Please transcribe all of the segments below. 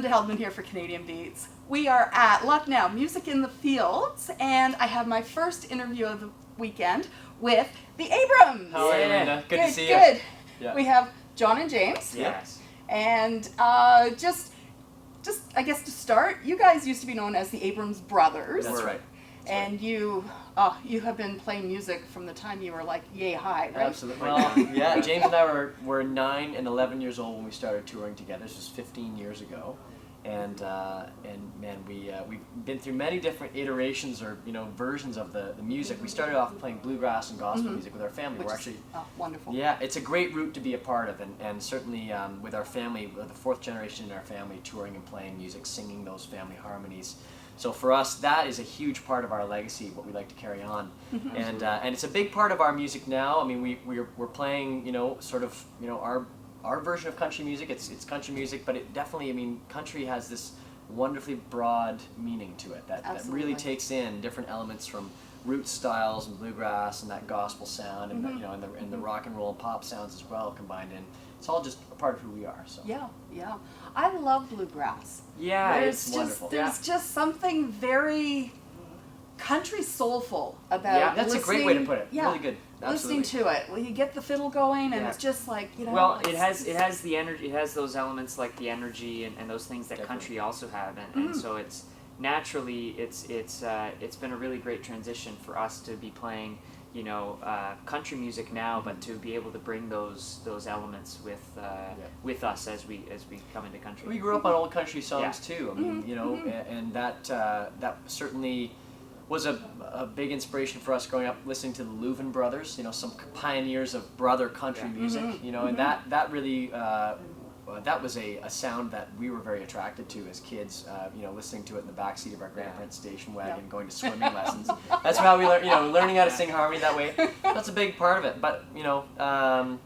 Linda Heldman here for Canadian Beats. We are at Lucknow, Music in the Fields, and I have my first interview of the weekend with the Abrams. How are you, Linda? Good to see you. Good. Yeah. We have John and James. Yes. And just I guess to start, you guys used to be known as the Abrams Brothers. That's right. And you have been playing music from the time you were like yay high, right? Absolutely. Well, yeah, James and I were 9 and 11 years old when we started touring together. This was 15 years ago. And man, we've been through many different iterations or versions of the music. We started off playing bluegrass and gospel music with our family. Which We're is, actually wonderful. Yeah, it's a great route to be a part of, and certainly with our family, we're the 4th generation in our family touring and playing music, singing those family harmonies. So for us, that is a huge part of our legacy, what we like to carry on, and it's a big part of our music now. I mean, we're playing sort of our version of country music. It's country music, but it definitely, I mean, country has this wonderfully broad meaning to it that really takes in different elements from roots styles and bluegrass and that gospel sound and and the rock and roll and pop sounds as well combined in. It's all just a part of who we are. So Yeah. I love bluegrass. yeah, It's wonderful. There's just something very country soulful about That's a great way to put it. Yeah, Really good. Absolutely. listening to it. Well, you get the fiddle going, and it's just like Well, it has the energy. It has those elements like the energy and those things that Definitely. country also have, and so it's naturally it's been a really great transition for us to be playing country music now, but to be able to bring those elements with us as we come into country. We grew up on old country songs too. I mean, and that certainly was a big inspiration for us growing up, listening to the Louvin brothers. Some pioneers of brother country music. And that really. That was a sound that we were very attracted to as kids, listening to it in the backseat of our grandparents' station wagon, going to swimming lessons. That's how we learned, learning how to sing harmony that way. That's a big part of it. But,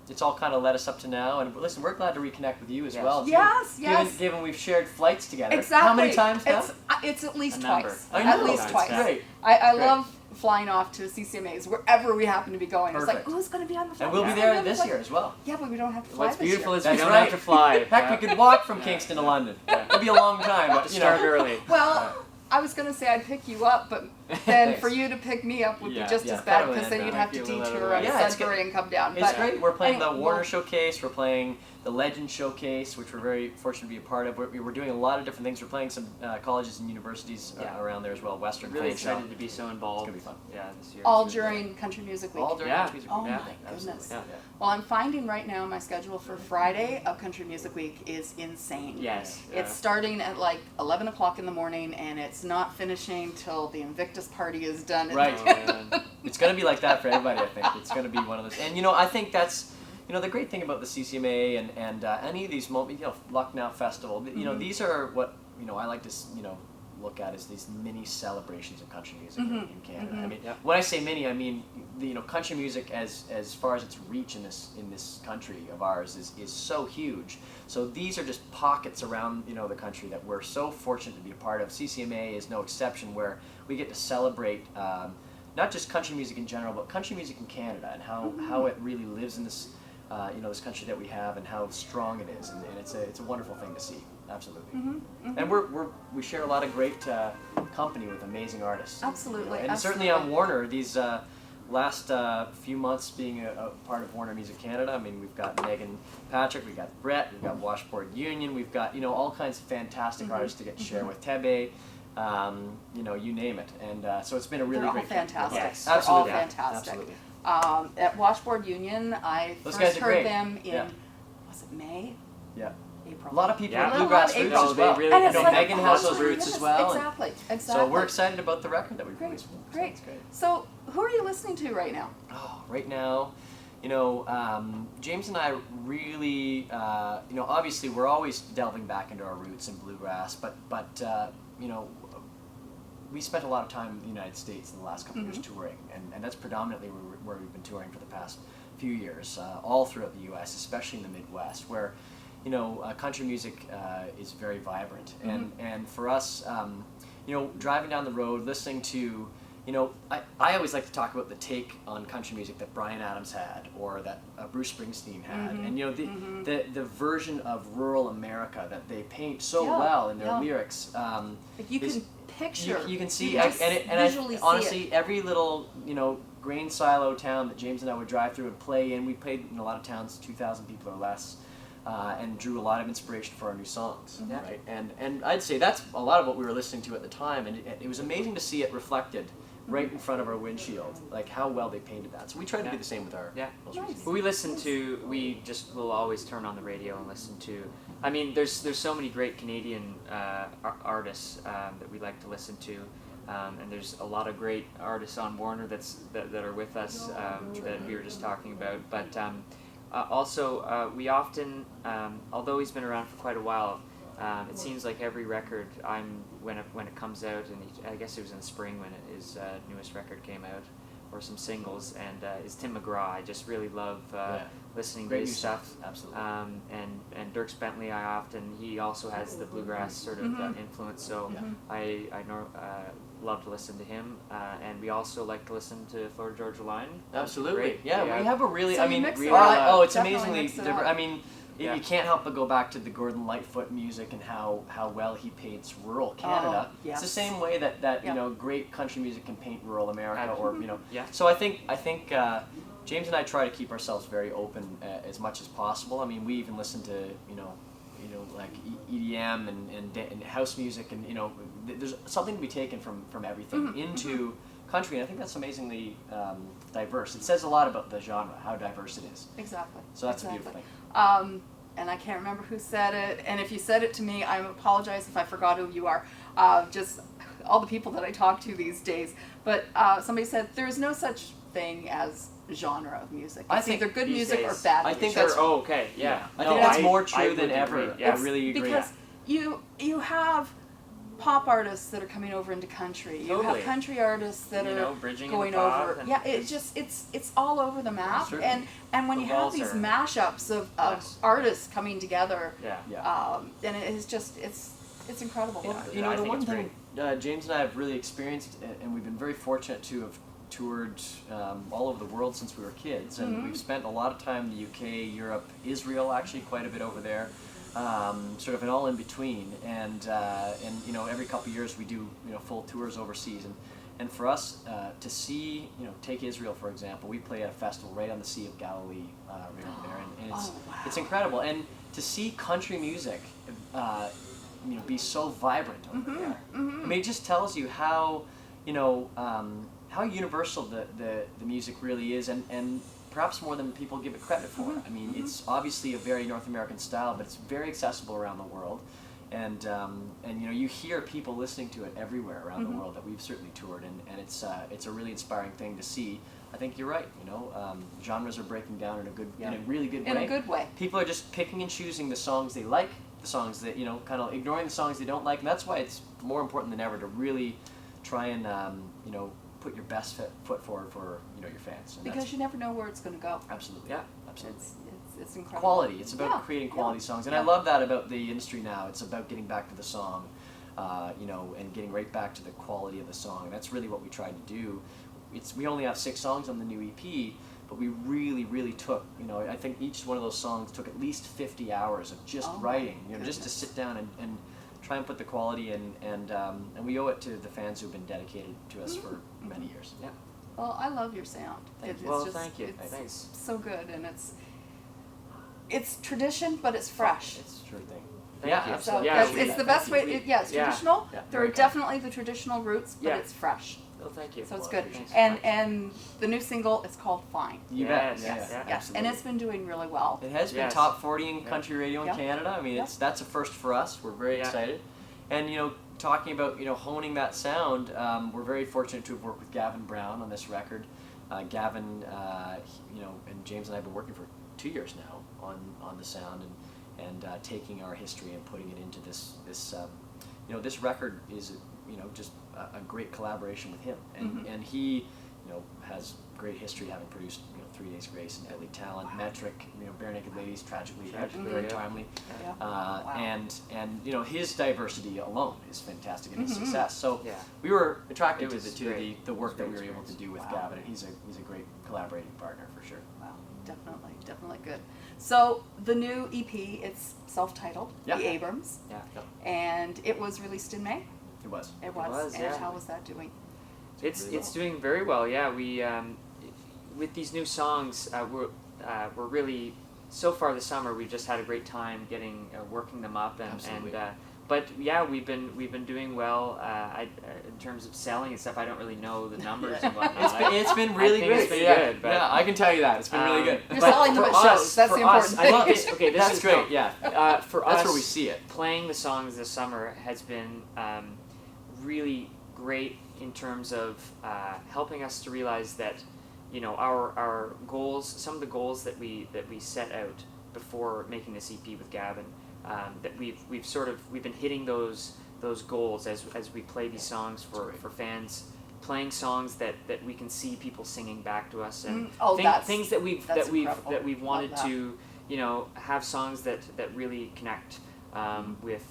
it's all kind of led us up to now. And listen, we're glad to reconnect with you as well, too. Yes. Given we've shared flights together. Exactly. How many times now? It's at least A number. twice. I know. At least That's twice. great. I Great. love flying off to CCMAs wherever we happen to be going. Perfect. It's like, who's going to be on the flight? And we'll be there this year as well. Yeah, but we don't have to fly What's this beautiful year. is we That's don't right. have to fly. Heck, we could walk from Kingston to London. It'd be a long time, but Start early. Well, I was going to say I'd pick you up, but then Thanks. for you to pick me up would be Yeah. just Yeah, as bad kind of because then an you'd end have to I feel a detour little around Yeah, it's Sudbury and come down. It's But great. We're playing the anyway, Warner well, Showcase. We're playing the Legend Showcase, which we're very fortunate to be a part of. We're doing a lot of different things. We're playing some colleges and universities around there as well. Western Really playing excited to be so involved. It's gonna be fun. Yeah, this year. all It's really during Country Music Week. all during Yeah. Country Music Oh Week. my Absolutely. goodness. Yeah. Well, I'm finding right now my schedule for Friday of Country Music Week is insane. Yes. It's starting at like 11 o'clock in the morning and it's not finishing till the Invictus party is done. Right. Oh, It's going to be like that for everybody, I think. It's going to be one of those. And, I think that's, the great thing about the CCMA and any of these moments, Lucknow Festival, these are what, I like to, look at as these mini celebrations of country music in Canada. I mean, when I say mini, I mean, country music as far as its reach in this country of ours is so huge. So these are just pockets around, the country that we're so fortunate to be a part of. CCMA is no exception, where we get to celebrate not just country music in general, but country music in Canada and how it really lives in this this country that we have and how strong it is, and it's a wonderful thing to see. Absolutely. And we share a lot of great company with amazing artists. Absolutely. And certainly on Warner, these last few months being a part of Warner Music Canada, I mean, we've got Megan Patrick, we've got Brett, we've got Washboard Union, we've got all kinds of fantastic artists to get to share with. Tebe, you name it. And so it's been a really They're great all fantastic. Yes, They're absolutely. all fantastic. Absolutely. At Washboard Union, I Those first guys are heard great. them in, Yeah. was it May? Yeah. April. A lot of people Yeah. with bluegrass April. roots as well. They really And it's do. like, Megan oh has my those roots goodness, as well. and Exactly. So we're excited about the record that we've Great, released. So great. it's great. So who are you listening to right now? Oh, right now, James and I really, obviously we're always delving back into our roots in bluegrass, but we spent a lot of time in the United States in the last couple of years touring, and that's predominantly where we've been touring for the past few years, all throughout the U.S., especially in the Midwest, where country music is very vibrant, and for us, driving down the road, listening to you know, I always like to talk about the take on country music that Bryan Adams had, or that Bruce Springsteen had, and you know the version of rural America that they paint so well in their lyrics. Like you can picture. You can see, you can visually see honestly, it. every little grain silo town that James and I would drive through and play in. We played in a lot of towns, 2,000 people or less. And drew a lot of inspiration for our new songs, right? And I'd say that's a lot of what we were listening to at the time, and it was amazing to see it reflected right in front of our windshield, like how well they painted that. So we try to do the same with our most recent. Well, we just will always turn on the radio and listen to. I mean, there's so many great Canadian artists that we like to listen to. And there's a lot of great artists on Warner that are with us that we were just talking about, but. Also, we often, although he's been around for quite a while, it seems like every record when it comes out, and I guess it was in the spring when his newest record came out, or some singles, and is Tim McGraw. I just really love listening to his stuff. Absolutely. And Dierks Bentley, he also has the bluegrass sort of influence, so I love to listen to him, and we also like to listen to Florida Georgia Line. Absolutely, Great. yeah. We have a really, So I you mean, mix it oh, up. it's Definitely amazingly mix it different. up. I mean, you can't help but go back to the Gordon Lightfoot music and how well he paints rural Canada. Yes. It's the same way that great country music can paint rural America, or Yeah. So I think James and I try to keep ourselves very open as much as possible. I mean, we even listen to like EDM and house music, and there's something to be taken from everything into country, and I think that's amazingly diverse. It says a lot about the genre, how diverse it is. Exactly. So that's a beautiful thing. And I can't remember who said it, and if you said it to me, I apologize if I forgot who you are. Just all the people that I talk to these days. But somebody said there's no such thing as genre of music. I It's think either good these music days, or bad I music. think that's- Oh, okay, yeah. I think that's more true than would ever. agree. Yeah, I really agree. Because you have pop artists that are coming over into country. You Totally. have country artists that are bridging going in the pop over. and Yeah, it's all over the map. Certainly. And when The you have balls these are- mashups of Yes. artists coming together, Yeah. and it's just it's incredible. Well, Yeah, I the think one it's thing James and I have really experienced, and we've been very fortunate to have toured all over the world since we were kids, and we've spent a lot of time in the UK, Europe, Israel, actually quite a bit over there, sort of an all in between, and every couple of years we do full tours overseas, and for us to see, take Israel for example, we play at a festival right on the Sea of Galilee, right over there, and it's incredible, and to see country music be so vibrant over there. I mean, it just tells you how how universal the music really is, and perhaps more than people give it credit for. I mean, it's obviously a very North American style, but it's very accessible around the world, and you hear people listening to it everywhere around the world that we've certainly toured, and it's a really inspiring thing to see. I think you're right. Genres are breaking down in a really good way. In a good way. People are just picking and choosing the songs they like, the songs that kind of ignoring the songs they don't like, and that's why it's more important than ever to really try and put your best foot forward for your fans. And Because you never know where it's going to go. absolutely, Yeah. absolutely. It's incredible. Quality. It's about Yeah, creating quality songs, and yeah. I love that about the industry now. It's about getting back to the song, and getting right back to the quality of the song. That's really what we tried to do. We only have 6 songs on the new EP, but we really took. I think each one of those songs took at least 50 hours of just Oh my writing. Just to goodness. sit down and try and put the quality in, and we owe it to the fans who've been dedicated to us for many years. Yeah. Well, I love your sound. Thank you. It's Well, just, thank you. It's Thanks. so good, and it's tradition, but it's fresh. It's a true thing. Thank yeah, you. So absolutely. Yeah, it's the best way. It's Yeah. traditional. Yeah, There very are kind. definitely the traditional roots, but Yeah. it's fresh. Well, thank you. So it's Well, good. thanks so And much. and the new single is called Fine. You Yes, bet. yes, Yes, absolutely. and it's been doing really well. It has been Yes. top 40 in country radio in Yeah. Canada. I mean, Yeah. that's a first for us. We're very Yeah. excited. And talking about honing that sound, we're very fortunate to have worked with Gavin Brown on this record. Gavin, and James and I have been working for 2 years now on the sound and taking our history and putting it into this this record is just a great collaboration with him, and he has great history, having produced 3 Days Grace and Deadly Talent, Metric, Bare Naked Ladies, tragically very timely, and his diversity alone is fantastic in his success. So we were attracted to the work that we were able to do with Gavin, and he's a great collaborating partner for sure. Wow, definitely good. So the new EP, it's self-titled, The Abrams, and it was released in May. It was. And how was that doing? It's doing very well. Yeah, we with these new songs, we're really, so far this summer we've just had a great time getting working them up, and but yeah, we've been doing well. In terms of selling and stuff, I don't really know the numbers and whatnot. It's been really I think good. It's been good, but, I can tell you that it's been really good. You're selling them at shows. That's the important thing. Okay, this is great. For that's us, where we see it. Playing the songs this summer has been really great in terms of helping us to realize that our goals, some of the goals that we set out before making this EP with Gavin, that we've been hitting those goals as we play these songs for fans, playing songs that we can see people singing back to us, and things that we've wanted to have songs that really connect with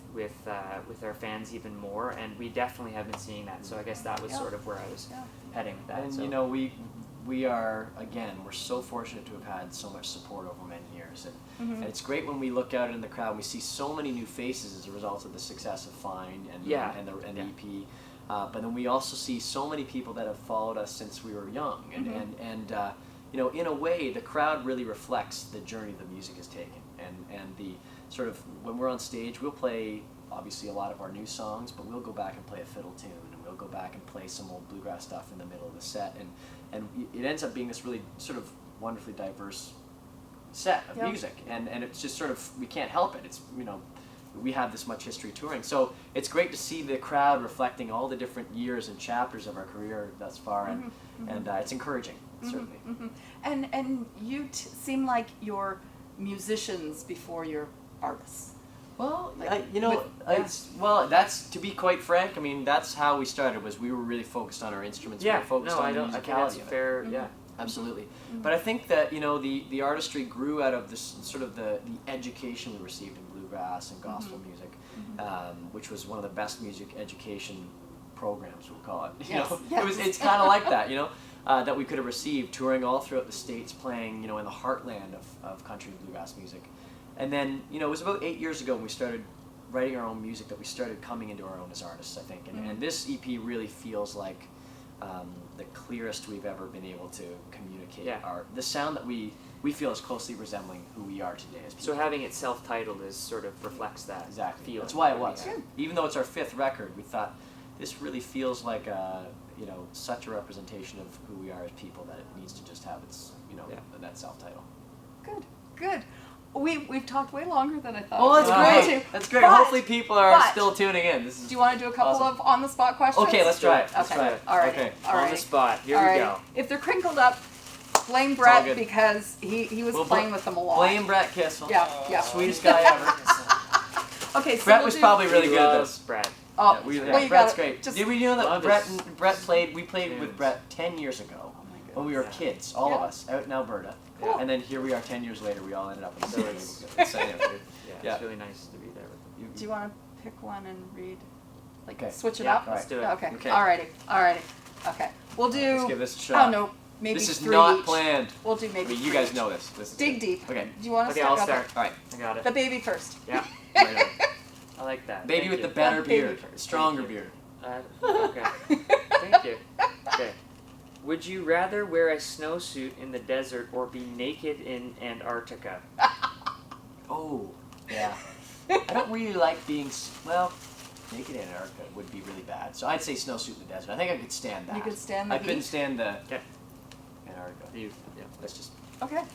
our fans even more, and we definitely have been seeing that. So I guess that was sort of where I was heading with that. And we are, again, we're so fortunate to have had so much support over many years, and it's great when we look out in the crowd and we see so many new faces as a result of the success of Fine and the EP. But then we also see so many people that have followed us since we were young, and in a way, the crowd really reflects the journey the music has taken, and the sort of, when we're on stage, we'll play obviously a lot of our new songs, but we'll go back and play a fiddle tune, and we'll go back and play some old bluegrass stuff in the middle of the set, and it ends up being this really sort of wonderfully diverse set of music, and it's just sort of, we can't help it. It's we have this much history touring, so it's great to see the crowd reflecting all the different years and chapters of our career thus far, and it's encouraging, certainly. And you seem like you're musicians before you're artists. Well, that's, to be quite frank, I mean, that's how we started, was we were really focused on our instruments, we were focused on the musicality. I think that's fair, Absolutely. But I think that, the artistry grew out of this sort of the education we received in bluegrass and gospel music, which was one of the best music education programs, we'll call it. It's kind of like that, that we could have received, touring all throughout the States, playing, in the heartland of country and bluegrass music. And then, it was about 8 years ago when we started writing our own music that we started coming into our own as artists, I think. And this EP really feels like the clearest we've ever been able to communicate the sound that we feel is closely resembling who we are today as people. So having it self-titled sort of reflects that feeling. That's why it was. Even though it's our 5th record, we thought this really feels like such a representation of who we are as people that it needs to just have its that self-title. Good. We've talked way longer than I thought. Oh, that's great. That's great. Hopefully people are still tuning in. This is do you want to do a couple of on-the-spot questions? Okay, let's try it. Let's try it. All right. Okay. On the spot. Here we go. If they're crinkled up, blame Brett because he was playing with them a lot. Blame Brett Kissel. Yeah. Sweetest guy ever. Okay, so Brett was probably really good at this. Brett. Oh, Brett's great. Did we know that Brett played with Brett 10 years ago when we were kids, all of us, out in Alberta. Cool. And then here we are 10 years later, we all ended up in the same table. It's really nice to be there with them. Do you want to pick one and read? Switch it up? up? Let's do it. Okay. Alrighty. Okay. We'll do... Let's give this a shot. Oh, no. Maybe this is 3 not each. planned. We'll do maybe 3 you guys each. know this. This is Dig deep. Okay. Do you want to start? I'll start. All right. I got it. The baby first. Yeah. Right on. I like that. Baby with the better beard. Stronger beard. Okay. Thank you. Okay. Would you rather wear a snowsuit in the desert or be naked in Antarctica? Oh, yeah. I don't really like being, naked in Antarctica would be really bad. So I'd say snowsuit in the desert. I think I could stand that. You could stand the I couldn't heat? stand the Antarctica. Let's just, Okay.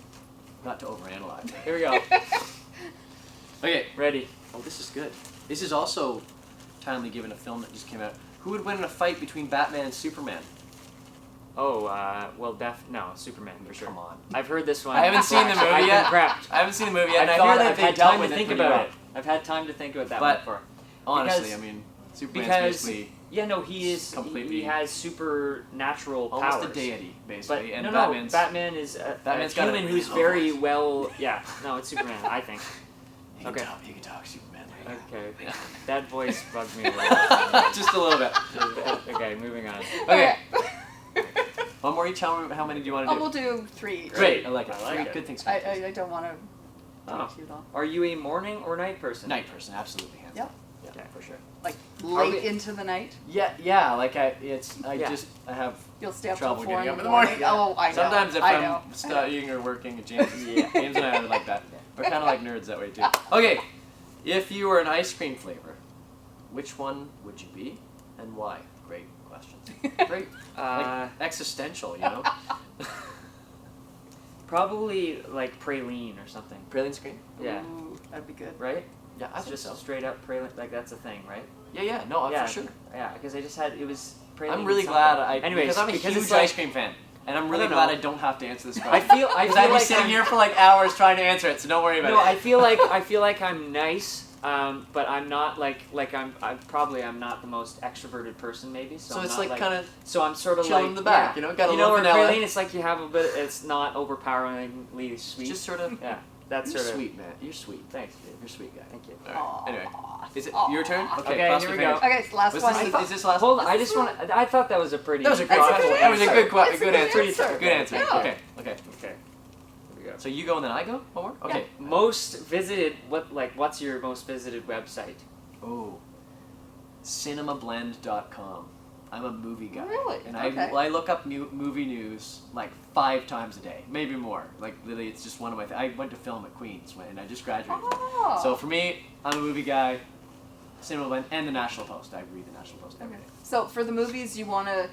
not to overanalyze. Here we go. Okay. Ready. Oh, this is good. This is also timely given a film that just came out. Who would win in a fight between Batman and Superman? Oh, no, Superman for sure. Come on. I've heard this one. I haven't seen the movie I've yet. been prepped. I haven't seen the movie yet. I've had time to think about it. I've had time to think about that one before. Honestly, Superman's basically Yeah, no, he is Completely- He has supernatural almost powers. a deity, But basically. And no, Batman's Batman is a Batman's got human a who's real very voice. well. Yeah, no, it's Superman. I think. He can Okay. talk. He can talk Superman. Okay, Yeah. that voice bugged me a little. Just a little bit. Okay, moving on. Okay. One more each. How many do you want to do? We'll do 3. Great. I like it. I like Three it. good things. I don't want to Oh. take too long. Are you a morning or night person? Night person, absolutely. Hands Yep. down. Yeah, Okay. for sure. Like Are late we- into the night. Yeah. Like I Yeah. have You'll stay up till trouble 4 getting in up the in the morning. morning. Oh, I know. Sometimes if I I'm know. studying or working, James, Yeah. James and I are like that. We're kind of like nerds that way too. Okay, if you were an ice cream flavor, which one would you be, and why? Great questions. Great, like existential, you know. Probably like praline or something. Praline cream. Yeah. Ooh, that'd be good. Right? Yeah, I It's think just so. straight up praline. Like that's a thing, right? Yeah. No, Yeah. for sure. Yeah, because I just had it was praline. I'm really and glad something. because I'm a because huge it's like, ice cream fan, and I'm really don't glad know. I don't have to answer this I question. feel Because I'd be like sitting I'm- here for like hours trying to answer it, so don't worry about No, it. I feel like I'm nice, but I'm not like I'm not the most extroverted person maybe. So, So I'm it's not, like kind of so I'm sort of chill like in the back, yeah. you know, got a you know, little where vanilla. praline, it's like you have a bit. It's not overpoweringly sweet. just sort of. yeah, that's You're sort of sweet, man. You're sweet. Thanks, dude. You're a sweet guy. Thank you. All right. Anyway, Aw. is it Aw. your turn? Okay, cross here your we go. fingers. Okay, so last Was one. this, is this last? Hold on, I just want. I thought that was a pretty. That was a That's good a question. good That was a answer. good, That's a good good answer. answer. Good answer. Yeah. Okay. Okay. Here we go. So you go and then I go. One more. Okay. Most visited. What's your most visited website? Oh, cinemablend.com. I'm a movie guy. Really? And Okay. I look up movie news like 5 times a day, maybe more. Like literally, it's just one of my. I went to film at Queens and I just graduated. Oh. So for me, I'm a movie guy. Cinema Blend and the National Post. I read the National Post every Okay. day. So for the movies, you want to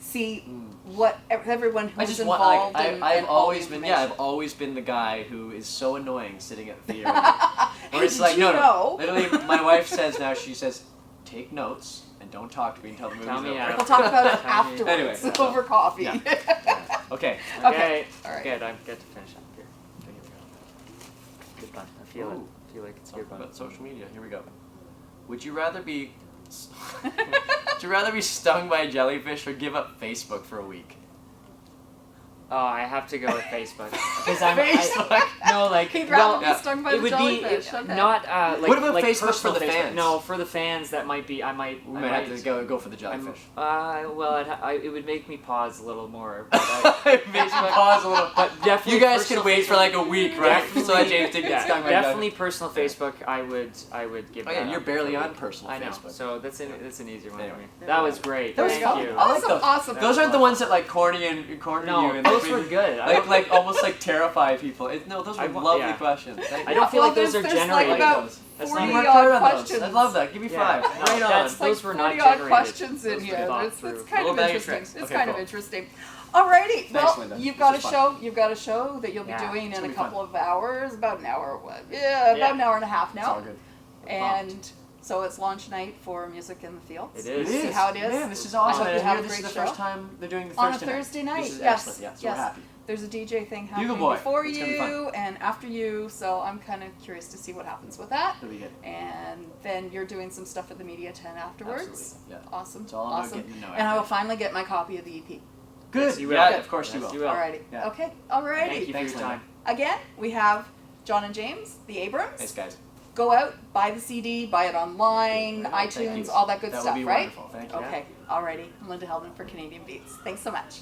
see Mm. what everyone who's I just involved want like in, I've and all the always been I've information. always been the guy who is so annoying sitting at the theater. Hey, Or it's did like you no. know? Literally, my wife says now she says, take notes and don't talk to me until the movie's Tell me over. out. We'll talk about it Tell me. afterwards Anyway, yeah. over coffee. Yeah. Okay. Okay. All right. Good. I get to finish up here. Okay, here we go. Good one. I feel Ooh. it. Feel like it's a Talk good one. about social media. Here we go. Would you rather be would you rather be stung by a jellyfish or give up Facebook for a week? Oh, I have to go with Facebook because I'm Facebook. no like He'd rather yeah. be stung by it the would jellyfish. be Okay. not like What about like Facebook personal for the Facebook. fans? No, for the fans that might be. I might. We I might might have to go for the I'm- jellyfish. well, it would make me pause a little more. But I, It makes me pause a little. but definitely, You guys personal could wait for Facebook- like a week, right? So that James didn't get Yeah, stung by a definitely jellyfish. personal Facebook. I would give. Oh yeah, that you're up barely for a on week. personal I know. Facebook. So that's an easier one Anyway. for me. There That we was go. great. That was Thank fun. you. I like Awesome, those. awesome. Those aren't the ones that like corner you and No, you and those like, were maybe- good. like almost like terrify people. No, those were I wa- lovely yeah. questions. Thank I you. don't feel like those there's are like generated. about That's 40 not- You worked odd hard on those. questions. I love that. Give me Yeah. 5. No, Right on. that's- It's like those were not 40 odd generated. questions in Those were here. thought It's through. kind Little of bag of interesting. tricks. It's Okay, kind of cool. interesting. Alrighty, Thanks, well, Linda. you've This got a was fun. show. You've got a show that you'll be Yeah, doing it's in gonna a be couple of hours, about an hour. What? Yeah, about Yeah. an hour and a half It's all now. good. And so it's launch night for Music in the Fields. It is. See how it is. Man, this is I awesome. hope And you have here a this is great the first show. time they're doing the On a Thursday night. Thursday night, This is yes, excellent. Yeah, so yes. we're happy. There's a DJ thing happening boy. before It's gonna be fun. you and after you, so I'm kind of curious to see what happens with that. It'll be good. And then you're doing some stuff at the Media 10 afterwards. Absolutely. Yeah. Awesome. It's all about awesome. getting to know And I will everything. finally get my copy of the EP. Good. Yes, you will. Yeah, Good. of course you Yes, will. you will. Alrighty. Yeah. Okay. Alrighty. Thank you for Thanks, your Linda. time. Again, we have John and James, the Abrams. Thanks, guys. Go out, buy the CD, buy it online, Thank iTunes, you. all that good That stuff, would be right? wonderful. Thank you. Okay. Alrighty. I'm Linda Heldman for Canadian Beats. Thanks so much.